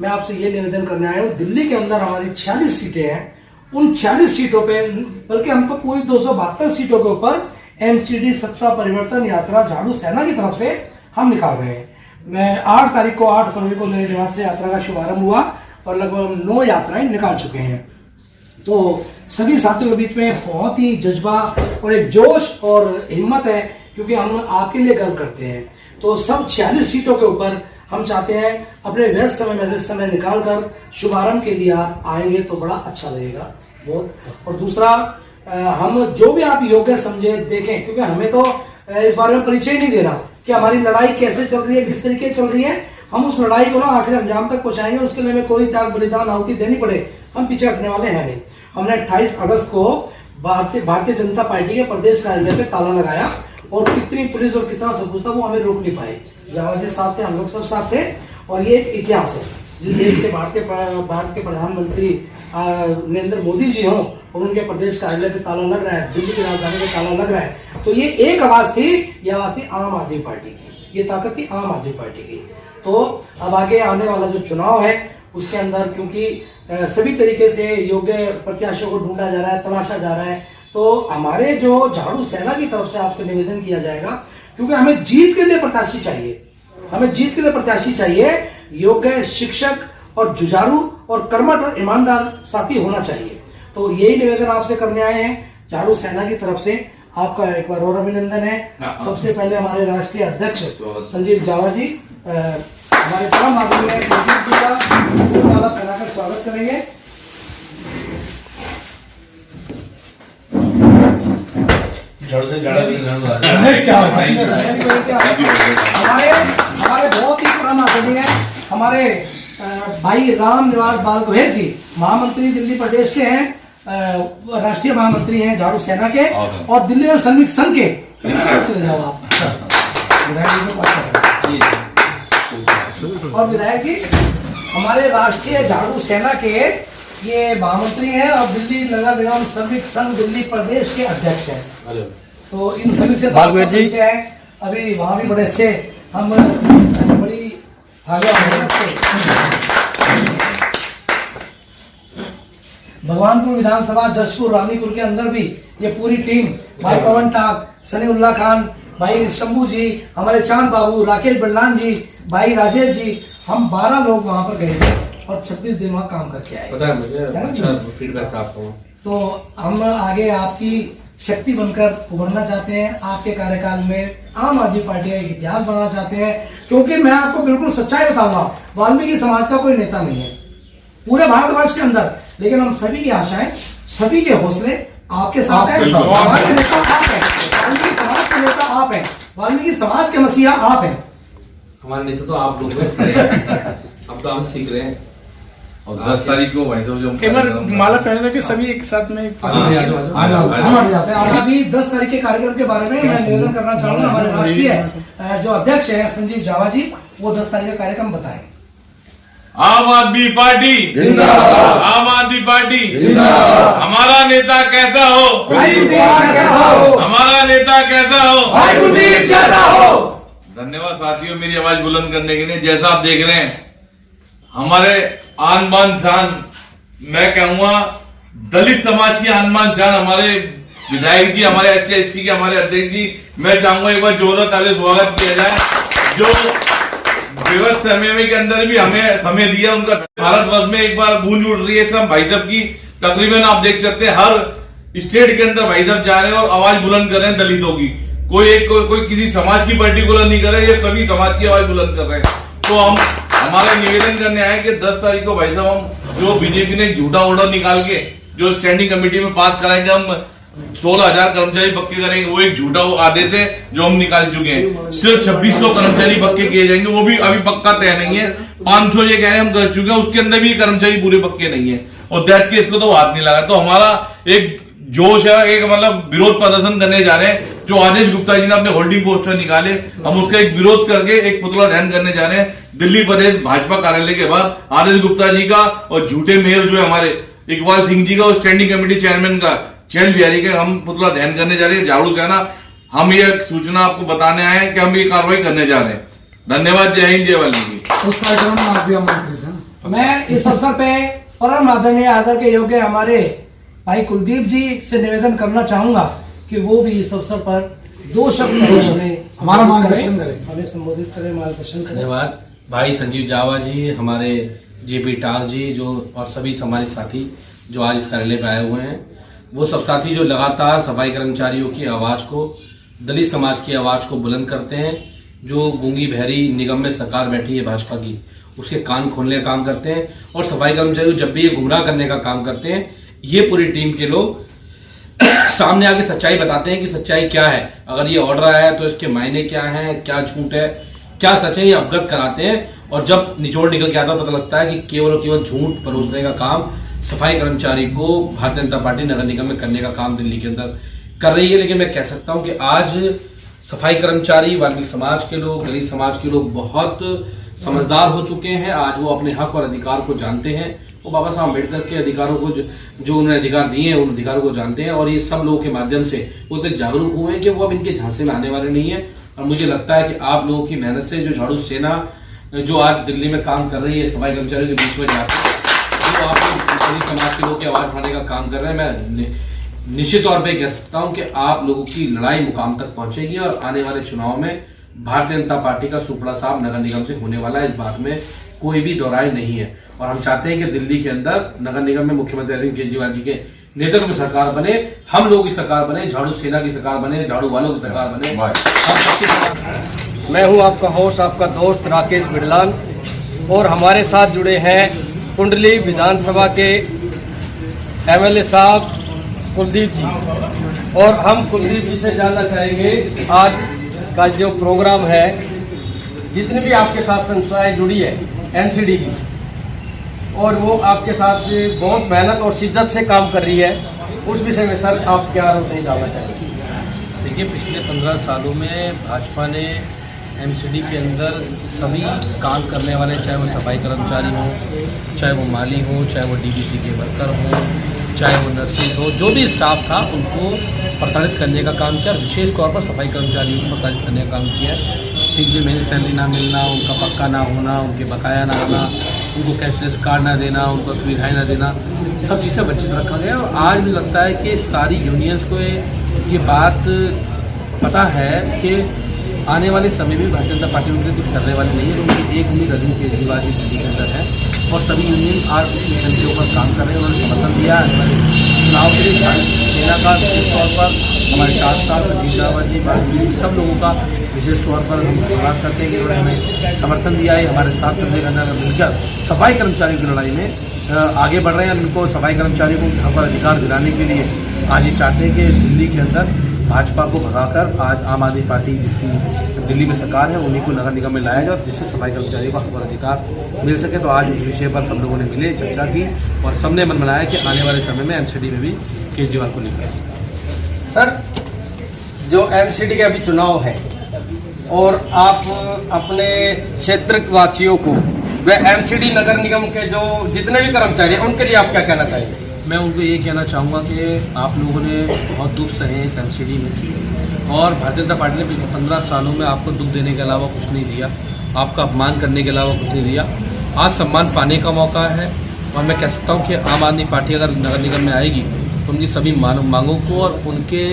मैं आपसे ये निवेदन करने आया हूँ, दिल्ली के अंदर हमारी 46 सीटें हैं, उन 40 सीटों पे, बल्कि हमको पूरी 272 सीटों के ऊपर एमसीडी सत्ता परिवर्तन यात्रा झाड़ू सेना की तरफ से हम निकाल रहे हैं। मैं 8 फरवरी को मेरे निवास से यात्रा का शुभारंभ हुआ और लगभग 9 यात्राएं निकाल चुके हैं। तो सभी साथियों के बीच में बहुत ही जज्बा और एक जोश और हिम्मत है, क्योंकि हम आपके लिए गर्व करते हैं। तो सब 46 सीटों के ऊपर हम चाहते हैं अपने व्यस्त समय निकाल कर शुभारंभ के लिए आप आएंगे तो बड़ा अच्छा लगेगा बहुत। और दूसरा, हम जो भी आप योग्य समझे देखें, क्योंकि हमें तो इस बारे में परिचय नहीं दे रहा कि हमारी लड़ाई कैसे चल रही है, किस तरीके चल रही है। हम उस लड़ाई को ना आखिर अंजाम तक पहुंचाएंगे, उसके लिए हमें कोई त्याग बलिदान आहुति देनी पड़े, हम पीछे हटने वाले हैं नहीं। हमने 28 अगस्त को भारतीय जनता पार्टी के प्रदेश कार्यालय पे ताला लगाया और कितनी पुलिस और कितना सब कुछ था वो हमें रोक नहीं पाए। जावाजी साथ थे, हम लोग सब साथ थे। और ये एक इतिहास है, जिस देश के भारत के प्रधानमंत्री नरेंद्र मोदी जी हों और उनके प्रदेश कार्यालय पे ताला लग रहा है, दिल्ली की राजधानी पे ताला लग रहा है, तो ये एक आवाज थी, ये आवाज थी आम आदमी पार्टी की, ये ताकत थी आम आदमी पार्टी की। तो अब आगे आने वाला जो चुनाव है उसके अंदर, क्योंकि सभी तरीके से योग्य प्रत्याशियों को ढूंढा जा रहा है, तलाशा जा रहा है, तो हमारे जो झाड़ू सेना की तरफ से आपसे निवेदन किया जाएगा, क्योंकि हमें जीत के लिए प्रत्याशी चाहिए, हमें जीत के लिए प्रत्याशी चाहिए, योग्य शिक्षक और जुझारू और कर्मठ और ईमानदार साथी होना चाहिए। तो यही निवेदन आपसे करने आए हैं झाड़ू सेना की तरफ से। आपका एक बार और अभिनंदन है। सबसे पहले हमारे राष्ट्रीय अध्यक्ष संजीव जावा जी हमारे तमाम आदमी में माला पहनाकर स्वागत करेंगे। हमारे बहुत ही पुराना आदमी है, हमारे भाई राम निवास बाल गोहेल जी, महामंत्री दिल्ली प्रदेश के हैं, राष्ट्रीय महामंत्री हैं झाड़ू सेना के और दिल्ली श्रमिक संघ के। चले जाओ आप। और विधायक जी हमारे राष्ट्रीय झाड़ू सेना के ये महामंत्री हैं और दिल्ली नगर निगम श्रमिक संघ दिल्ली प्रदेश के अध्यक्ष हैं। तो इन सभी से परिचय है। अभी वहां भी बड़े अच्छे हम बड़ी भगवानपुर विधानसभा जसपुर रानीपुर के अंदर भी ये पूरी टीम, भाई पवन टाक, सनीउल्लाह खान, भाई शंभू जी, हमारे चांद बाबू, राकेश बल्लान जी, भाई राजेश जी, हम 12 लोग वहां पर गए थे और 26 दिन वहां काम करके आए। पता है मुझे, अच्छा फीडबैक आपको। तो हम आगे आपकी शक्ति बनकर उभरना चाहते हैं, आपके कार्यकाल में आम आदमी पार्टी का एक इतिहास बनाना चाहते हैं। क्योंकि मैं आपको बिल्कुल सच्चाई बताऊंगा, वाल्मीकि समाज का कोई नेता नहीं है पूरे भारतवर्ष के अंदर, लेकिन हम सभी की आशाएं, सभी के हौसले आपके साथ हैं। हमारे नेता आप हैं, वाल्मीकि समाज के नेता आप हैं, वाल्मीकि समाज के मसीहा आप हैं। हमारे नेता तो आप लोग अब तो हम सीख रहे हैं। और 10 तारीख को भाई जो माला पहने के सभी एक साथ में हम हट जाते हैं। अभी 10 तारीख के कार्यक्रम के बारे में मैं निवेदन करना चाहूंगा, हमारे राष्ट्रीय जो अध्यक्ष है संजीव जावा जी, वो 10 तारीख का कार्यक्रम बताएं। आम आदमी पार्टी जिंदाबाद, आम आदमी पार्टी जिंदाबाद। हमारा नेता कैसा हो, हमारा नेता कैसा हो। धन्यवाद साथियों मेरी आवाज बुलंद करने के लिए। जैसा आप देख रहे हैं हमारे आन बान शान, मैं कहूंगा दलित समाज की आन बान शान हमारे विधायक जी, हमारे SC के हमारे अध्यक्ष जी, मैं चाहूंगा एक बार जोरदार ताली स्वागत किया जाए। जो विवश समय के अंदर भी हमें समय दिया, उनका भारतवर्ष में एक बार गूंज उठ रही है सब भाई साहब की। तकरीबन आप देख सकते हैं हर स्टेट के अंदर भाई साहब जा रहे हैं और आवाज बुलंद कर रहे हैं दलितों की। कोई किसी समाज की पर्टिकुलर नहीं कर रहे, ये सभी समाज की आवाज बुलंद कर रहे हैं। तो हम हमारा निवेदन करने आए कि 10 तारीख को भाई साहब हम जो बीजेपी ने झूठा ऑर्डर निकाल के जो स्टैंडिंग कमेटी में पास कराएंगे, हम 16,000 कर्मचारी पक्के करेंगे, वो एक झूठा आदेश है जो हम निकाल चुके हैं। सिर्फ 2600 कर्मचारी पक्के किए जाएंगे, वो भी अभी पक्का तय नहीं है। 500 ये कह रहे हम कर चुके हैं, उसके अंदर भी कर्मचारी पूरे पक्के नहीं है और डेथ केस को तो हाथ नहीं लगा। तो हमारा एक जोश है, एक मतलब विरोध प्रदर्शन करने जा रहे हैं। जो आदेश गुप्ता जी ने अपने होल्डिंग पोस्टर निकाले, हम उसका एक विरोध करके एक पुतला दहन करने जा रहे हैं दिल्ली प्रदेश भाजपा कार्यालय के बाहर। आदेश गुप्ता जी का और झूठे मेयर जो है हमारे इकबाल सिंह जी का और स्टैंडिंग कमेटी चेयरमैन का चैन बिहारी का हम पुतला दहन करने जा रहे हैं। झाड़ू सेना हम ये सूचना आपको बताने आए हैं कि हम ये कार्रवाई करने जा रहे हैं। धन्यवाद। जय हिंद, जय वाल्मीकि। उस कार्यक्रम में आप भी आमंत्रित हैं। मैं इस अवसर पे परम आदरणीय आदर के योग्य हमारे भाई कुलदीप जी से निवेदन करना चाहूंगा कि वो भी इस अवसर पर 2 शब्द हमारा मार्गदर्शन करें, हमें संबोधित करें, मार्गदर्शन करें। धन्यवाद भाई संजीव जावा जी, हमारे जेपी टाक जी जो और सभी हमारे साथी जो आज इस कार्यालय पे आए हुए हैं, वो सब साथी जो लगातार सफाई कर्मचारियों की आवाज़ को, दलित समाज की आवाज़ को बुलंद करते हैं, जो गूंगी बहरी निगम में सरकार बैठी है भाजपा की, उसके कान खोलने का काम करते हैं और सफाई कर्मचारी जब भी ये गुमराह करने का काम करते हैं, ये पूरी टीम के लोग सामने आके सच्चाई बताते हैं कि सच्चाई क्या है, अगर ये ऑर्डर आया है तो इसके मायने क्या हैं, क्या झूठ है, क्या सच है, ये अवगत कराते हैं। और जब निचोड़ निकल के आता है पता लगता है कि केवल और केवल झूठ परोसने का काम सफाई कर्मचारी को भारतीय जनता पार्टी नगर निगम में करने का काम दिल्ली के अंदर कर रही है। लेकिन मैं कह सकता हूं कि आज सफाई कर्मचारी, वाल्मीकि समाज के लोग, दलित समाज के लोग बहुत समझदार हो चुके हैं। आज वो अपने हक और अधिकार को जानते हैं, वो बाबा साहब अम्बेडकर के अधिकारों को जो उन्हें अधिकार दिए हैं उन अधिकारों को जानते हैं। और ये सब लोगों के माध्यम से वो इतने जागरूक हुए हैं कि वो अब इनके झांसे में आने वाले नहीं है। और मुझे लगता है कि आप लोगों की मेहनत से जो झाड़ू सेना जो आज दिल्ली में काम कर रही है सफाई कर्मचारियों के बीच में जाकर, तो आप सभी समाज के लोगों की आवाज उठाने का काम कर रहे हैं। मैं निश्चित तौर पे कह सकता हूं कि आप लोगों की लड़ाई मुकाम तक पहुंचेगी और आने वाले चुनाव में भारतीय जनता पार्टी का सुपड़ा साहब नगर निगम से होने वाला है, इस बात में कोई भी दोहराई नहीं है। और हम चाहते हैं कि दिल्ली के अंदर नगर निगम में मुख्यमंत्री अरविंद केजरीवाल जी के नेतृत्व में सरकार बने, हम लोग की सरकार बने, झाड़ू सेना की सरकार बने, झाड़ू वालों की सरकार बने। हम सबकी सरकार। मैं हूं आपका होस्ट, आपका दोस्त राकेश बिड़लान, और हमारे साथ जुड़े हैं कुंडली विधानसभा के एमएलए साहब कुलदीप जी। और हम कुलदीप जी से जानना चाहेंगे आज का जो प्रोग्राम है, जितनी भी आपके साथ संस्थाएं जुड़ी है एमसीडी की, और वो आपके साथ बहुत मेहनत और शिद्दत से काम कर रही है, उस विषय में सर आप क्या रोशनी डालना चाहेंगे? देखिए, पिछले 15 सालों में भाजपा ने एमसीडी के अंदर सभी काम करने वाले, चाहे वो सफाई कर्मचारी हों, चाहे वो माली हों, चाहे वो डीबीसी के वर्कर हों, चाहे वो नर्सिंग हो, जो भी स्टाफ था उनको प्रताड़ित करने का काम किया। विशेष तौर पर सफाई कर्मचारियों को प्रताड़ित करने का काम किया। ठीक भी महीने सैलरी ना मिलना, उनका पक्का ना होना, उनके बकाया ना आना, उनको कैशलेस कार्ड ना देना, उनको सुविधाएं ना देना, सब चीज़ें वंचित रखा गया। और आज मुझे लगता है कि सारी यूनियंस को ये बात पता है कि आने वाले समय में भारतीय जनता पार्टी उनके कुछ करने वाली नहीं है। उनकी एक उम्मीद अरविंद केजरीवाल जी दिल्ली के अंदर है और सभी यूनियन आज उस मिशन के ऊपर काम कर रहे हैं। उन्होंने समर्थन दिया हमारे चुनाव के लिए सेना का, विशेष तौर पर हमारे टास्क साहब संजीव जावा जी, सब लोगों का विशेष तौर पर हम धन्यवाद करते हैं कि उन्होंने हमें समर्थन दिया है। हमारे साथ कंधे कंधा मिलकर सफाई कर्मचारियों की लड़ाई में आगे बढ़ रहे हैं। उनको सफाई कर्मचारियों को यहाँ पर अधिकार दिलाने के लिए आज ये चाहते हैं कि दिल्ली के अंदर भाजपा को भगाकर आज आम आदमी पार्टी जिसकी दिल्ली में सरकार है उन्हीं को नगर निगम में लाया जाए, जिससे सफाई कर्मचारियों को हक और अधिकार मिल सके। तो आज इस विषय पर सब लोगों ने मिले, चर्चा की और सबने मन बनाया कि आने वाले समय में एमसीडी में भी केजरीवाल को लेकर। सर, जो एमसीडी के अभी चुनाव है और आप अपने क्षेत्र वासियों को व एमसीडी नगर निगम के जो जितने भी कर्मचारी हैं उनके लिए आप क्या कहना चाहेंगे? मैं उनको ये कहना चाहूँगा कि आप लोगों ने बहुत दुख सहे इस एमसीडी में, और भारतीय जनता पार्टी ने पिछले 15 सालों में आपको दुख देने के अलावा कुछ नहीं दिया, आपका अपमान करने के अलावा कुछ नहीं दिया। आज सम्मान पाने का मौका है और मैं कह सकता हूँ कि आम आदमी पार्टी अगर नगर निगम में आएगी तो उनकी सभी मांगों को और उनके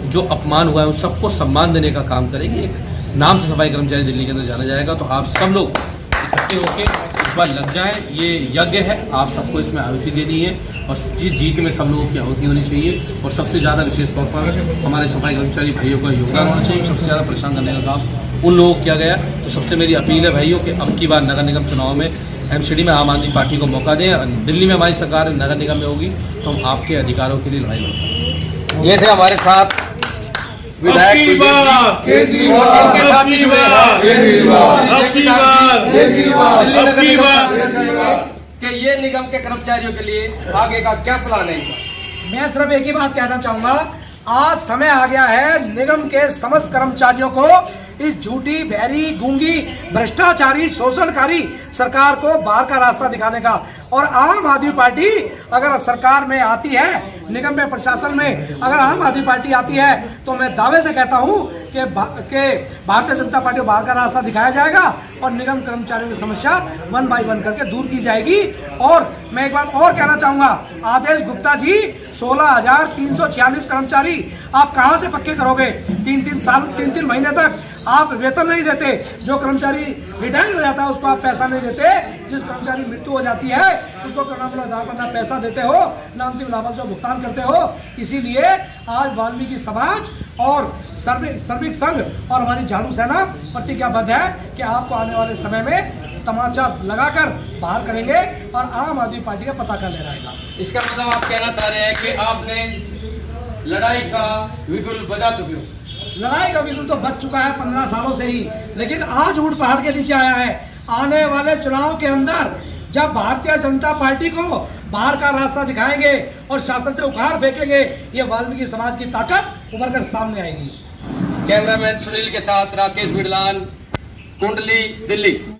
जो अपमान हुआ है उन सबको सम्मान देने का काम करेगी। एक नाम से सफाई कर्मचारी दिल्ली के अंदर जाना जाएगा। तो आप सब लोग इकट्ठे होकर इस बार लग जाएं, ये यज्ञ है, आप सबको इसमें आहुति देनी है और जिस जीत में सब लोगों की आहुति होनी चाहिए। और सबसे ज़्यादा विशेष तौर पर हमारे सफाई कर्मचारी भाइयों का योगदान होना चाहिए। सबसे ज़्यादा परेशान करने का काम उन लोगों को किया गया। तो सबसे मेरी अपील है भाइयों कि अब की बार नगर निगम चुनाव में एमसीडी में आम आदमी पार्टी को मौका दें। दिल्ली में हमारी सरकार नगर निगम में होगी तो हम आपके अधिकारों के लिए लड़ाई लड़ेंगे। ये थे हमारे साथ विधायक कि ये निगम के कर्मचारियों के लिए आगे का क्या प्लान है? मैं सिर्फ एक ही बात कहना चाहूंगा, आज समय आ गया है निगम के समस्त कर्मचारियों को इस झूठी, बहरी, गूंगी, भ्रष्टाचारी, शोषणकारी सरकार को बाहर का रास्ता दिखाने का। और आम आदमी पार्टी अगर सरकार में आती है, निगम में प्रशासन में अगर आम आदमी पार्टी आती है, तो मैं दावे से कहता हूं कि भारतीय जनता पार्टी को बाहर का रास्ता दिखाया जाएगा और निगम कर्मचारियों की समस्या 1 बाय 1 करके दूर की जाएगी। और मैं एक बात और कहना चाहूंगा, आदेश गुप्ता जी 16,346 कर्मचारी आप कहां से पक्के करोगे? 3 महीने तक आप वेतन नहीं देते, जो कर्मचारी रिटायर हो जाता है उसको आप पैसा नहीं देते, जिस कर्मचारी मृत्यु हो जाती है उसको कर्मचारी आधार पर ना पैसा देते हो ना अंतिम लाभ का भुगतान करते हो। इसीलिए आज वाल्मीकि समाज और श्रमिक संघ और हमारी झाड़ू सेना प्रतिज्ञाबद्ध है कि आपको आने वाले समय में तमाचा लगाकर बाहर करेंगे और आम आदमी पार्टी का पताका लहराएगा। इसका मतलब आप कहना चाह रहे हैं कि आपने लड़ाई का बिगुल बजा चुके हो? लड़ाई का बिगुल तो बच चुका है 15 सालों से ही, लेकिन आज ऊंट पहाड़ के नीचे आया है। आने वाले चुनाव के अंदर जब भारतीय जनता पार्टी को बाहर का रास्ता दिखाएंगे और शासन से उखाड़ फेंकेंगे, ये वाल्मीकि समाज की ताकत उभर कर सामने आएगी। कैमरामैन सुनील के साथ राकेश बिडलान, कुंडली, दिल्ली।